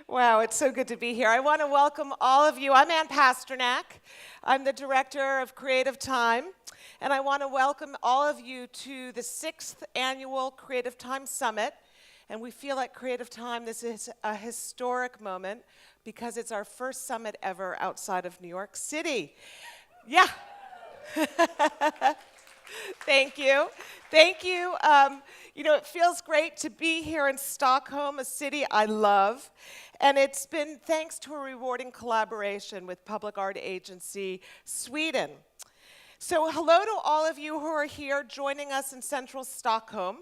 Wow, it's so good to be here. I want to welcome all of you. I'm Ann Pasternak. I'm the director of Creative Time, and I want to welcome all of you to the 6th annual Creative Time Summit. And we feel at Creative Time this is a historic moment because it's our first summit ever outside of New York City. Yeah. Thank you. Thank you. It feels great to be here in Stockholm, a city I love. And it's been thanks to a rewarding collaboration with public art agency Sweden. So hello to all of you who are here joining us in central Stockholm.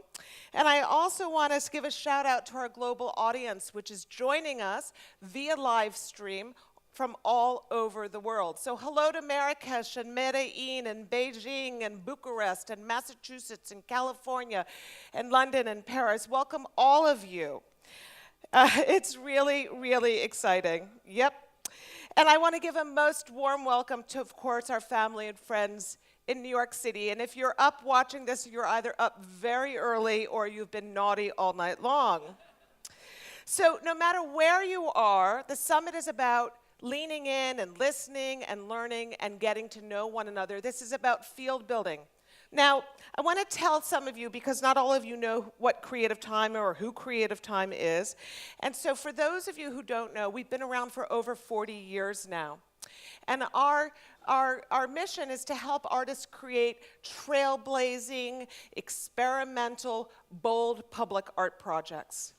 And I also want to give a shout out to our global audience, which is joining us via live stream from all over the world. So hello to Marrakesh and Medellin and Beijing and Bucharest and Massachusetts and California and London and Paris. Welcome all of you. It's really, really exciting. Yep. And I want to give a most warm welcome to, of course, our family and friends in New York City. And if you're up watching this, you're either up very early or you've been naughty all night long. So no matter where you are, the summit is about leaning in and listening and learning and getting to know one another. This is about field building. Now, I want to tell some of you, because not all of you know what Creative Time or who Creative Time is. And so for those of you who don't know, we've been around for over 40 years now. And our mission is to help artists create trailblazing, experimental, bold public art projects.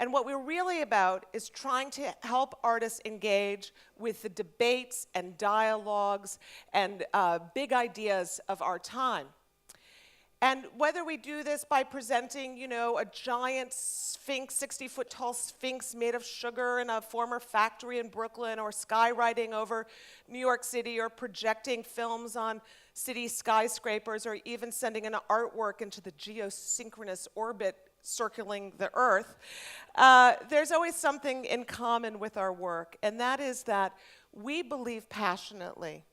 And what we're really about is trying to help artists engage with the debates and dialogues and big ideas of our time. And whether we do this by presenting, a giant sphinx, 60-foot tall sphinx made of sugar in a former factory in Brooklyn, or skywriting over New York City, or projecting films on city skyscrapers, or even sending an artwork into the geosynchronous orbit circling the Earth, there's always something in common with our work, and that is that we believe passionately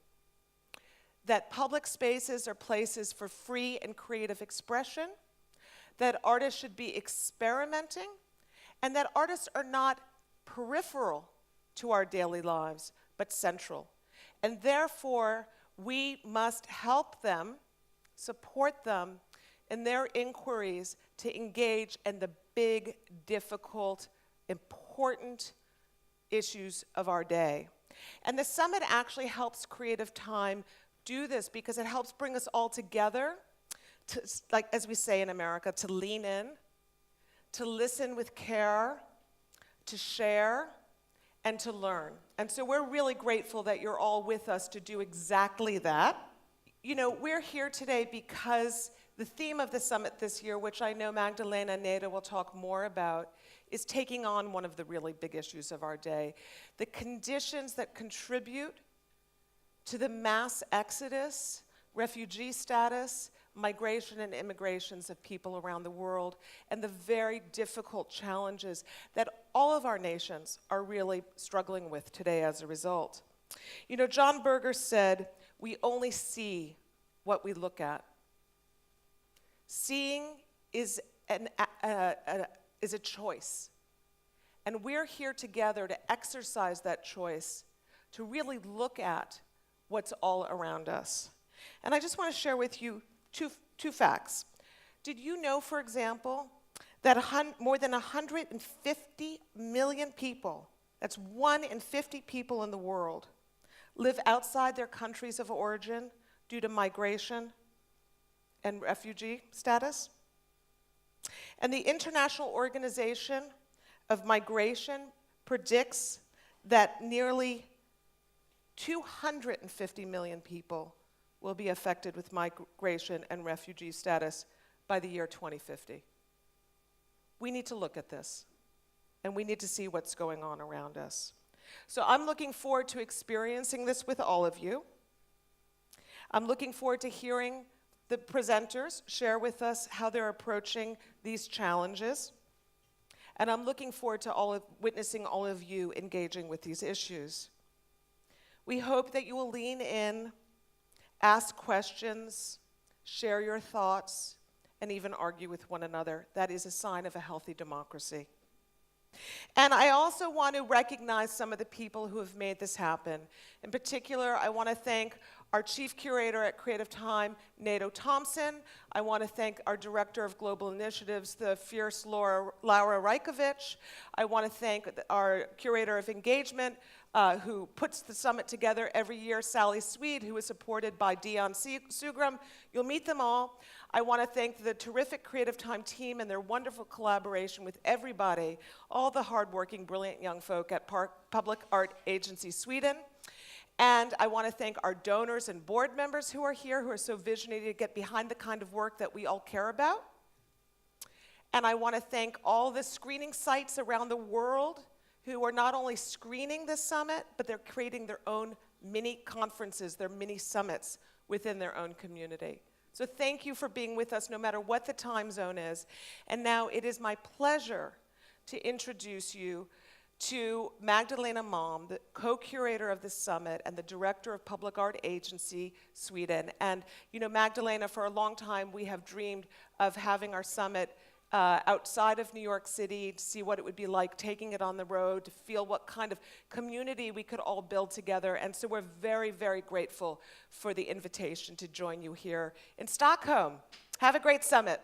that public spaces are places for free and creative expression, that artists should be experimenting, and that artists are not peripheral to our daily lives, but central. And therefore, we must help them, support them in their inquiries to engage in the big, difficult, important issues of our day. And the summit actually helps Creative Time do this because it helps bring us all together, to, like as we say in America, to lean in, to listen with care, to share, and to learn. And so we're really grateful that you're all with us to do exactly that. We're here today because the theme of the summit this year, which I know Magdalena Neda will talk more about, is taking on one of the really big issues of our day. The conditions that contribute to the mass exodus, refugee status, migration and immigrations of people around the world, and the very difficult challenges that all of our nations are really struggling with today as a result. John Berger said, "We only see what we look at." Seeing is a choice, and we're here together to exercise that choice, to really look at what's all around us. And I just want to share with you two facts. Did you know, for example, that more than 150 million people, that's 1 in 50 people in the world, live outside their countries of origin due to migration and refugee status? And the International Organization of Migration predicts that nearly 250 million people will be affected with migration and refugee status by the year 2050. We need to look at this, and we need to see what's going on around us. So I'm looking forward to experiencing this with all of you. I'm looking forward to hearing the presenters share with us how they're approaching these challenges. And I'm looking forward to witnessing all of you engaging with these issues. We hope that you will lean in, ask questions, share your thoughts, and even argue with one another. That is a sign of a healthy democracy. And I also want to recognize some of the people who have made this happen. In particular, I want to thank our Chief Curator at Creative Time, Nato Thompson. I want to thank our Director of Global Initiatives, the fierce Laura Rajkovic. I want to thank our Curator of Engagement, who puts the summit together every year, Sally Swede, who is supported by Dion Sugram. You'll meet them all. I want to thank the terrific Creative Time team and their wonderful collaboration with everybody, all the hardworking, brilliant young folk at Public Art Agency Sweden. And I want to thank our donors and board members who are here, who are so visionary to get behind the kind of work that we all care about. And I want to thank all the screening sites around the world who are not only screening this summit, but they're creating their own mini conferences, their mini summits within their own community. So thank you for being with us no matter what the time zone is. And now it is my pleasure to introduce you to Magdalena Malm, the co-curator of this summit and the director of Public Art Agency Sweden. And you know, Magdalena, for a long time we have dreamed of having our summit outside of New York City, to see what it would be like taking it on the road, to feel what kind of community we could all build together. And so we're very, very grateful for the invitation to join you here in Stockholm. Have a great summit.